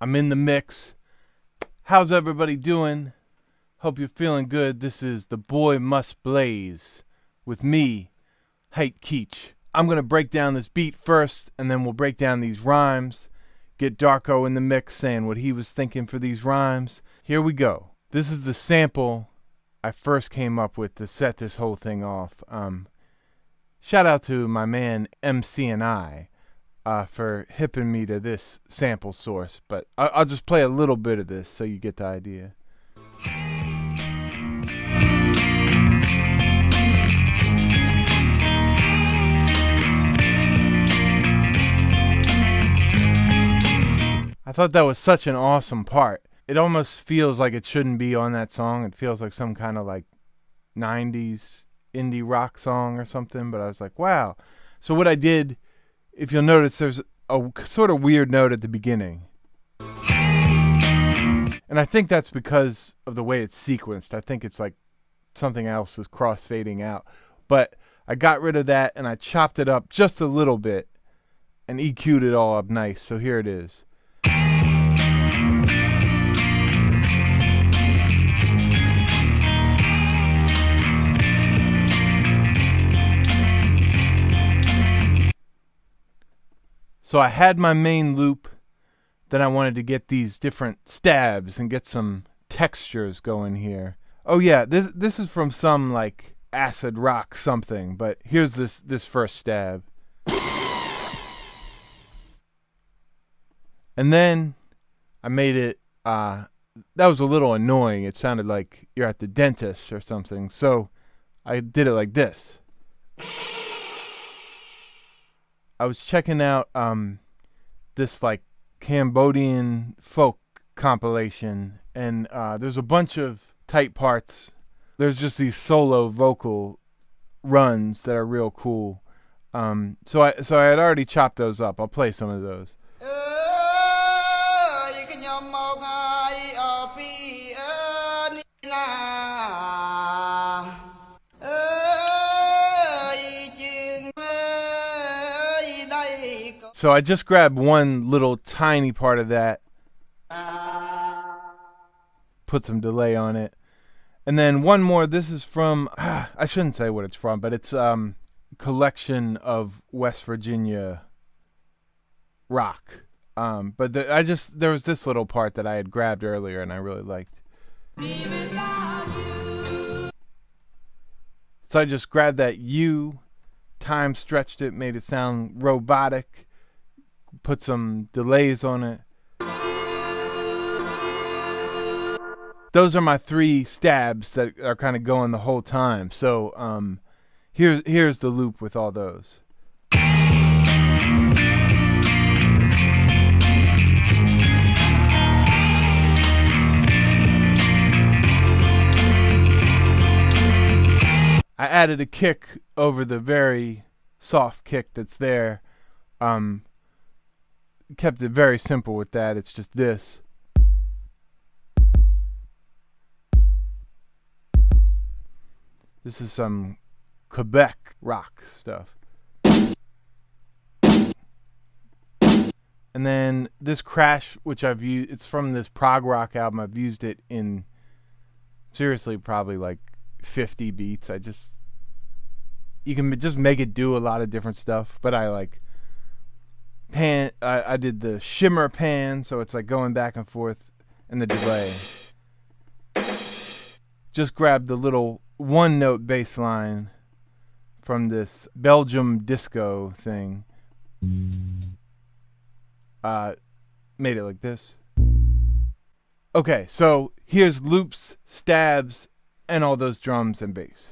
I'm in the mix. How's everybody doing? Hope you're feeling good. This is The Boy Must Blaze with me, Height Keech. I'm going to break down this beat first, and then we'll break down these rhymes. Get Darko in the mix saying what he was thinking for these rhymes. Here we go. This is the sample I first came up with to set this whole thing off. Shout out to my man MC&I for hipping me to this sample source, but I'll just play a little bit of this so you get the idea. I thought that was such an awesome part. It almost feels like it shouldn't be on that song. It feels like some kind of like 90s indie rock song or something, but I was like, wow. So what I did, if you'll notice, there's a sort of weird note at the beginning. And I think that's because of the way it's sequenced. I think it's like something else is cross-fading out. But I got rid of that and I chopped it up just a little bit and EQ'd it all up nice. So here it is. So I had my main loop, then I wanted to get these different stabs and get some textures going here. Oh yeah, this is from some like acid rock something, but here's this first stab. And then I made it, that was a little annoying. It sounded like you're at the dentist or something. So I did it like this. I was checking out this like Cambodian folk compilation, and there's a bunch of tight parts. There's just these solo vocal runs that are real cool. So I had already chopped those up. I'll play some of those. So I just grabbed one little tiny part of that, put some delay on it, and then one more. This is from, I shouldn't say what it's from, but it's collection of West Virginia rock. But there was this little part that I had grabbed earlier and I really liked. So I just grabbed that U, time stretched it, made it sound robotic, put some delays on it. Those are my three stabs that are kind of going the whole time. So here's the loop with all those. I added a kick over the very soft kick that's there. Kept it very simple with that. It's just this. This is some Quebec rock stuff. And then this crash, which I've used, it's from this prog rock album. I've used it in seriously probably like 50 beats. You can just make it do a lot of different stuff, but I like I did the shimmer pan, so it's like going back and forth, and the delay. Just grabbed the little one note bass line from this Belgium disco thing. Made it like this. Okay, so here's loops, stabs, and all those drums and bass.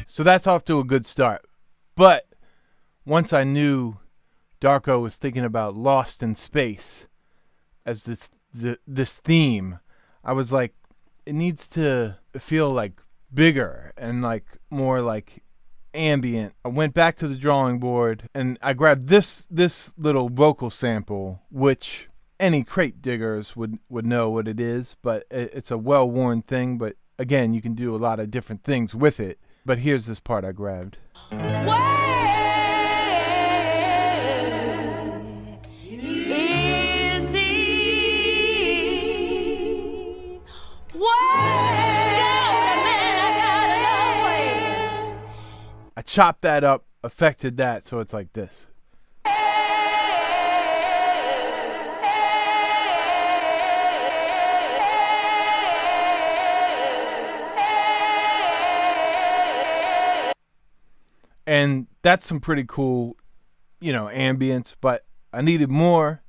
So that's off to a good start. But once I knew Darko was thinking about Lost in Space as this theme, I was like, it needs to feel like bigger and like more like ambient. I went back to the drawing board and I grabbed this little vocal sample, which any crate diggers would know what it is, but it's a well-worn thing. But again, you can do a lot of different things with it. But here's this part I grabbed. I chopped that up, affected that, so it's like this. And that's some pretty cool, ambience, but I needed more.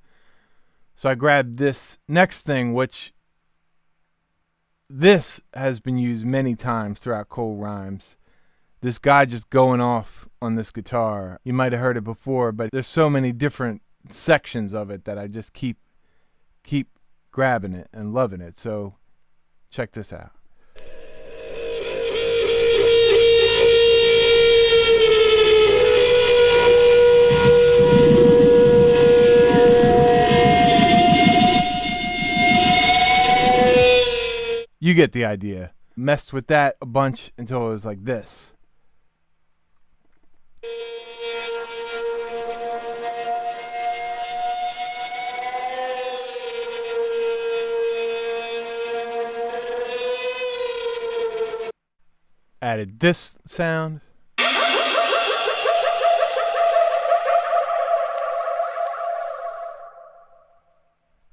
So I grabbed this next thing, which this has been used many times throughout Cold Rhymes. This guy just going off on this guitar. You might have heard it before, but there's so many different sections of it that I just keep grabbing it and loving it. So check this out. You get the idea. Messed with that a bunch until it was like this. Added this sound.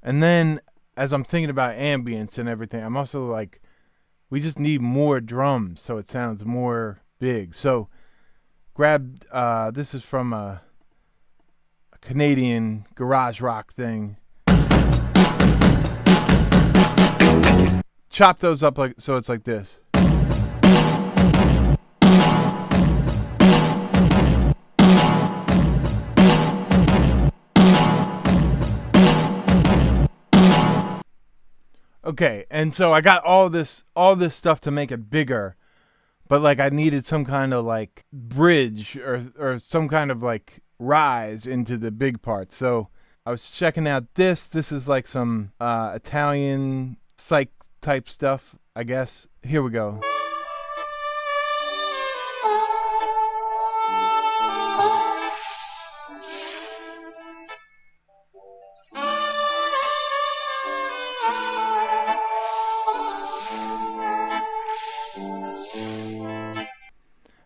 And then, as I'm thinking about ambience and everything, I'm also like, we just need more drums so it sounds more big. So, grabbed, this is from a Canadian garage rock thing. Chop those up like so it's like this. Okay, and so I got all this stuff to make it bigger, but like I needed some kind of like bridge or some kind of like rise into the big part. So I was checking out this. This is like some Italian psych type stuff, I guess. Here we go.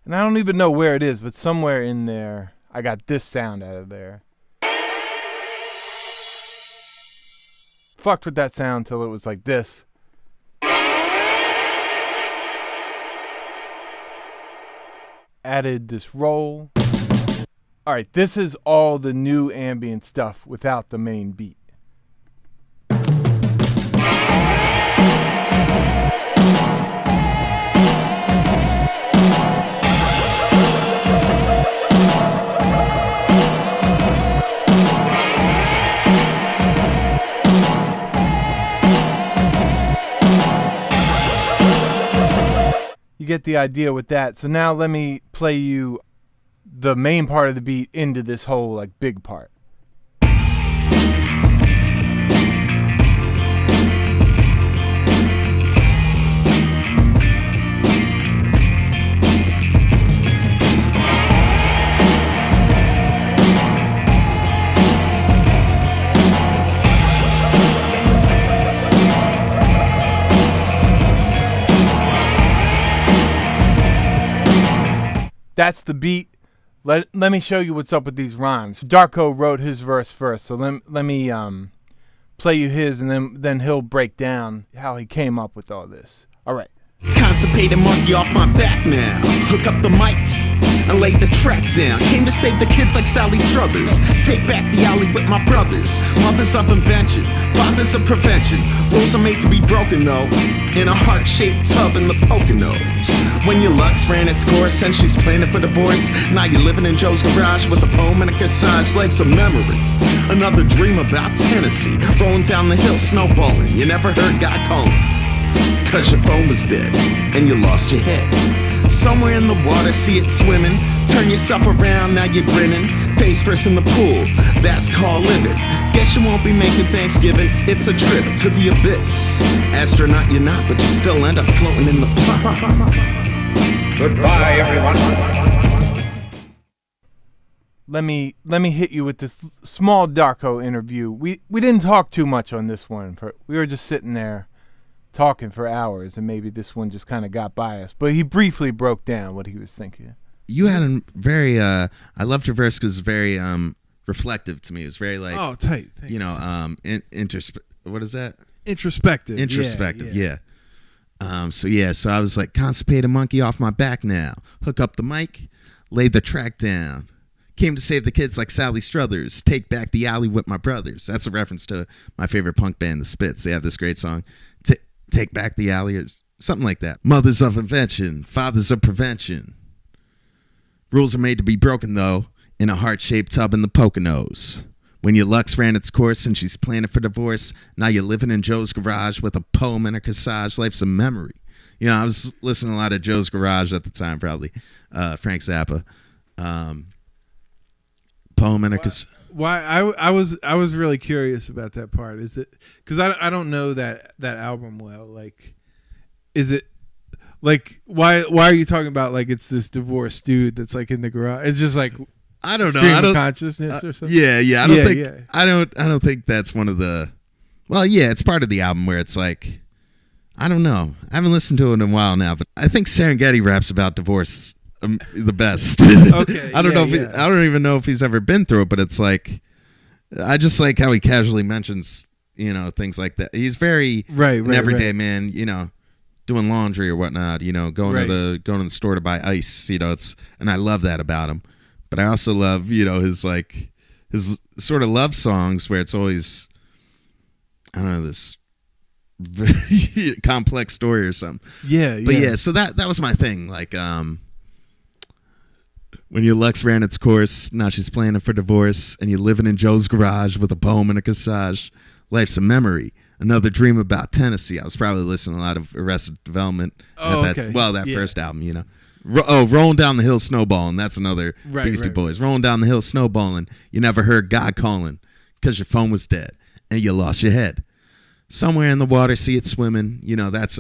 And I don't even know where it is, but somewhere in there, I got this sound out of there. Fucked with that sound till it was like this. Added this roll. Alright, this is all the new ambient stuff without the main beat. You get the idea with that. So now let me play you the main part of the beat into this whole like big part. That's the beat. Let me show you what's up with these rhymes. Darko wrote his verse first, so let me play you his, and then he'll break down how he came up with all this. All right. Constipated monkey off my back now. Hook up the mic and lay the track down. Came to save the kids like Sally Struthers. Take back the alley with my brothers. Mothers of invention, fathers of prevention. Rules are made to be broken though. In a heart-shaped tub in the Poconos. When your luck's ran its course and she's planning for divorce, now you're living in Joe's garage with a poem and a corsage. Life's a memory. Another dream about Tennessee. Rolling down the hill, snowballing. You never heard God calling. Cause your phone was dead and you lost your head. Somewhere in the water, see it swimming. Turn yourself around, now you're grinning. Face first in the pool, that's called living. Guess you won't be making Thanksgiving. It's a trip to the abyss. Astronaut you're not, but you still end up floating in the plot. Goodbye, everyone. Let me hit you with this small Darko interview. We didn't talk too much on this one. We were just sitting there talking for hours, and maybe this one just kind of got by us. But he briefly broke down what he was thinking. You had a very I loved your verse because it's very reflective to me. It's very like tight. Thanks. You know what is that? Introspective. Yeah. So I was like, constipated monkey off my back now. Hook up the mic, lay the track down. Came to save the kids like Sally Struthers. Take back the alley with my brothers. That's a reference to my favorite punk band, The Spits. They have this great song, Take Back the Alley, or something like that. Mothers of invention, fathers of prevention. Rules are made to be broken, though, in a heart-shaped tub in the Poconos. When your luck's ran its course and she's planning for divorce, now you're living in Joe's garage with a poem and a corsage. Life's a memory. You know, I was listening to a lot of Joe's Garage at the time, probably. Frank Zappa. Poem and a corsage. Why I was really curious about that part. Is it because I don't know that album well? Like, is it like why are you talking about like it's this divorced dude that's like in the garage? It's just like I don't know. Stream of consciousness or something. Yeah. I don't think that's one of the. Well, yeah, it's part of the album where it's like, I don't know. I haven't listened to it in a while now, but I think Serengeti raps about divorce the best. Okay. I don't know if I don't even know if he's ever been through it, but it's like, I just like how he casually mentions, you know, things like that. He's very an everyday man, you know, doing laundry or whatnot, you know, going to the store to buy ice, you know, and I love that about him. But I also love, you know, his sort of love songs where it's always, I don't know, this complex story or something. Yeah. But yeah, so that was my thing. Like, when your luck's ran its course, now she's planning for divorce, and you're living in Joe's garage with a poem and a corsage. Life's a memory. Another dream about Tennessee. I was probably listening to a lot of Arrested Development. First album, you know. Rolling Down the Hill Snowballing. That's another Beastie Boys. Rolling Down the Hill Snowballing. You never heard God calling because your phone was dead and you lost your head. Somewhere in the water, see it swimming. You know, that's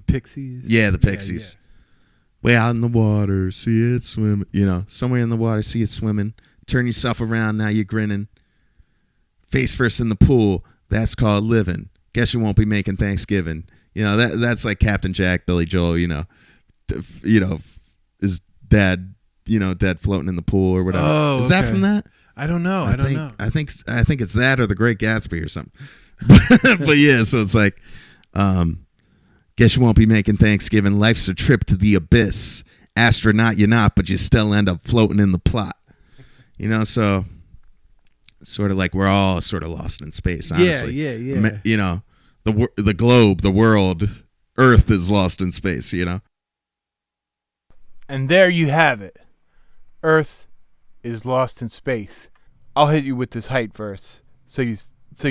Pixies. Yeah, the Pixies. Yeah. Way out in the water, see it swimming. You know, somewhere in the water, see it swimming. Turn yourself around, now you're grinning. Face first in the pool, that's called living. Guess you won't be making Thanksgiving. You know, that's like Captain Jack, Billy Joel, you know, his dad, you know, dead floating in the pool or whatever. Oh, is that from that? I don't know. I don't know. I think it's that or The Great Gatsby or something. But yeah, so it's like, guess you won't be making Thanksgiving. Life's a trip to the abyss. Astronaut you're not, but you still end up floating in the plot. You know, so sort of like we're all sort of lost in space, honestly. Yeah. You know, the globe, the world, Earth is lost in space, you know. And there you have it. Earth is lost in space. I'll hit you with this Height verse so you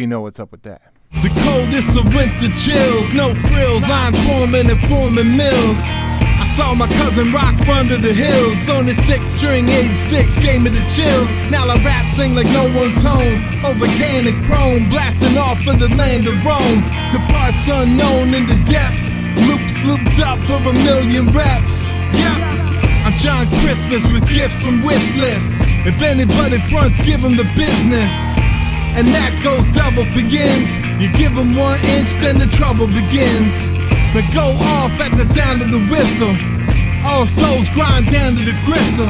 know what's up with that. The coldest of winter chills, no frills, line forming and forming mills. I saw my cousin rock under the hills on his 6-string, age 6, gave me the chills. Now I rap, sing like no one's home, over can and chrome, blasting off for the land of Rome. The parts unknown in the depths, loops looped up for 1,000,000 reps. Yeah, I'm John Christmas with gifts from wish lists. If anybody fronts, give them the business. And that goes double for yins. You give them 1 inch, then the trouble begins. Now go off at the sound of the whistle. All souls grind down to the gristle.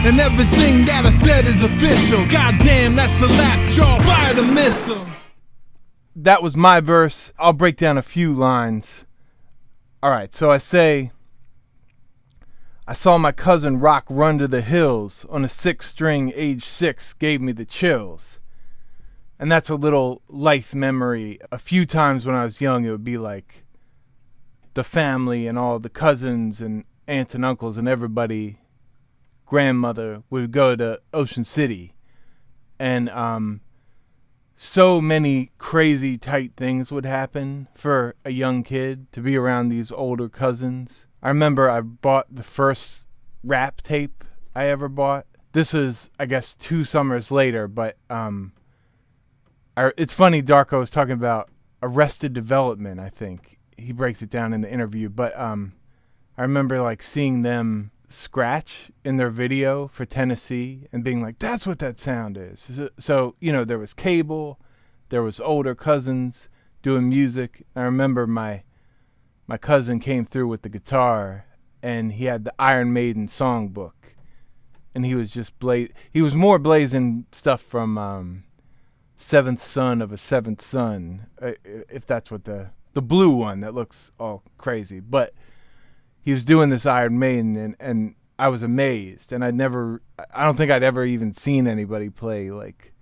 And everything that I said is official. Goddamn, that's the last straw. Fire the missile. That was my verse. I'll break down a few lines. All right, so I say, I saw my cousin rock run to the hills on a 6-string, age 6, gave me the chills. And that's a little life memory. A few times when I was young, it would be like the family and all the cousins and aunts and uncles and everybody, grandmother, would go to Ocean City. And so many crazy tight things would happen for a young kid to be around these older cousins. I remember I bought the first rap tape I ever bought. this is, I guess, 2 summers later, but it's funny, Darko was talking about Arrested Development, I think. He breaks it down in the interview, but I remember like seeing them scratch in their video for Tennessee and being like, that's what that sound is. So, you know, there was Cable, there was older cousins doing music. I remember my cousin came through with the guitar and he had the Iron Maiden songbook, and he was just he was more blazing stuff from Seventh Son of a Seventh Son, if that's what the blue one that looks all crazy. But he was doing this Iron Maiden, and I was amazed. And I don't think I'd ever even seen anybody play like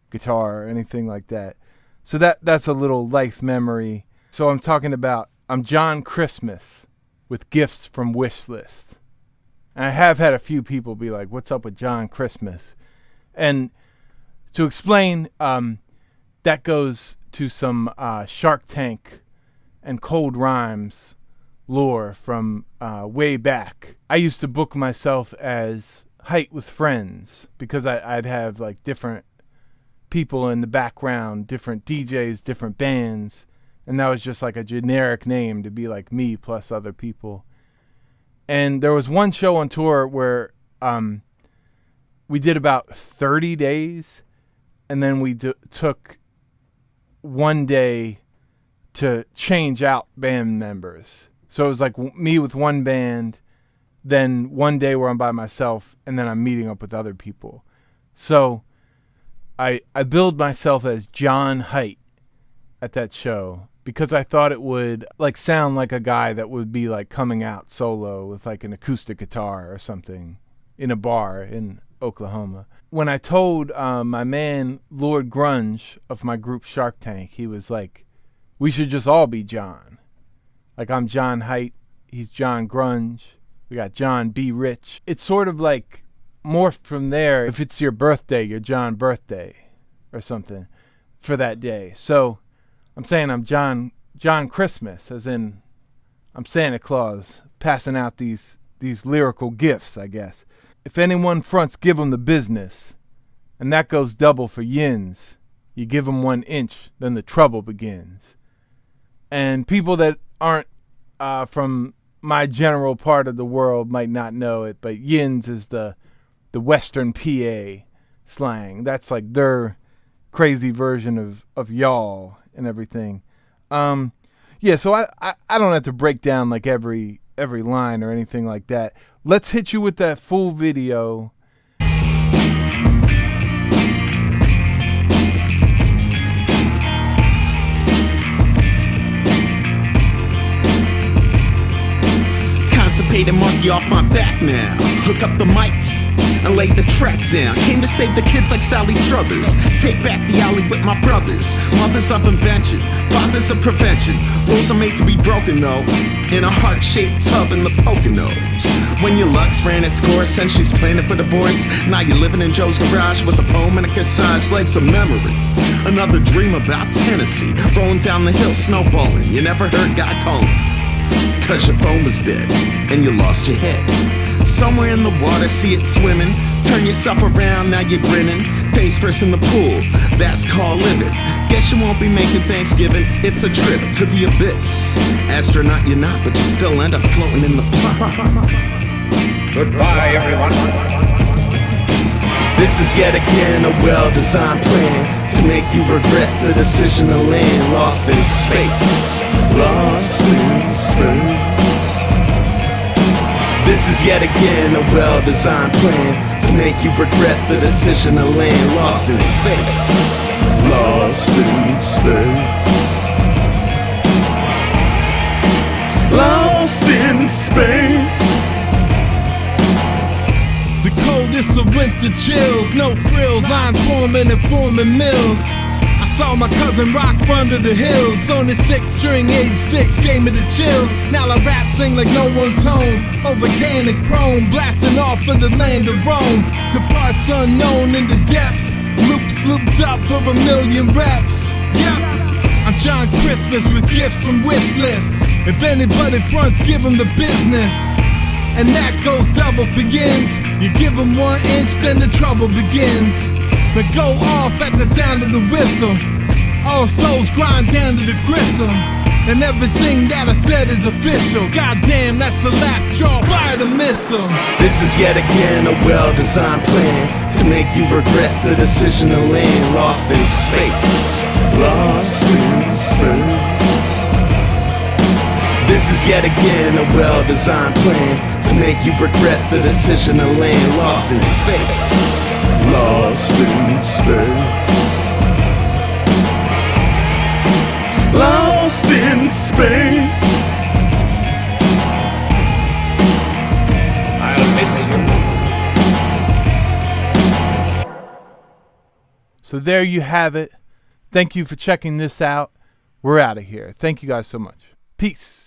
guitar or anything like that. So that's a little life memory. So I'm talking about, I'm John Christmas with gifts from Wishlist. And I have had a few people be like, what's up with John Christmas? And to explain, that goes to some Shark Tank and Cold Rhymes lore from way back. I used to book myself as Height with friends because I'd have like different people in the background, different DJs, different bands, and that was just like a generic name to be like me plus other people. And there was one show on tour where we did about 30 days, and then we took one day to change out band members. So it was like me with one band, then one day where I'm by myself, and then I'm meeting up with other people. So I billed myself as John Height at that show because I thought it would like sound like a guy that would be like coming out solo with like an acoustic guitar or something in a bar in Oklahoma. When I told my man Lord Grunge of my group Shark Tank, he was like, we should just all be John. Like, I'm John Height, he's John Grunge, we got John B. Rich. It's sort of like morphed from there. If it's your birthday, you're John Birthday or something for that day. So I'm saying I'm John Christmas, as in I'm Santa Claus passing out these lyrical gifts, I guess. If anyone fronts, give them the business, and that goes double for yins. You give them 1 inch, then the trouble begins. And people that aren't from my general part of the world might not know it, but yins is the Western PA slang. That's like their crazy version of y'all and everything. Yeah, so I don't have to break down like every line or anything like that. Let's hit you with that full video. Constipated monkey off my back now. Hook up the mic and lay the track down. Came to save the kids like Sally Struthers. Take back the alley with my brothers. Mothers of invention, fathers of prevention. Rules are made to be broken though, in a heart-shaped tub in the Poconos. When your luck's ran its course and she's planning for divorce, now you're living in Joe's garage with a poem and a corsage. Life's a memory, another dream about Tennessee. Rolling down the hill, snowballing. You never heard God calling, cause your phone was dead and you lost your head. Somewhere in the water, see it swimming. Turn yourself around, now you're grinning. Face first in the pool, that's called living. Guess you won't be making Thanksgiving. It's a trip to the abyss. Astronaut you're not, but you still end up floating in the plot. Goodbye, everyone. This is yet again a well-designed plan to make you regret the decision to land lost in space. Lost in space. This is yet again a well-designed plan to make you regret the decision to land lost in space. Lost in space. Lost in space. The coldest of winter chills, no frills, line forming and forming mills. I saw my cousin rock under the hills on his 6-string, age 6, gave me the chills. Now I rap, sing like no one's home, over can and chrome, blasting off for the land of Rome. The parts unknown in the depths, loops looped up for 1,000,000 reps. Yep, I'm John Christmas with gifts from Wishlist. If anybody fronts, give them the business. and that goes double for yins. You give them 1 inch, then the trouble begins. Now go off at the sound of the whistle. All souls grind down to the gristle, and everything that I said is official. Goddamn, that's the last straw. Fire the missile. This is yet again a well-designed plan to make you regret the decision to land lost in space. Lost in space. This is yet again a well-designed plan to make you regret the decision to land lost in space. Lost in space. Lost in space. I'll miss you. So there you have it. Thank you for checking this out. We're out of here. Thank you guys so much. Peace.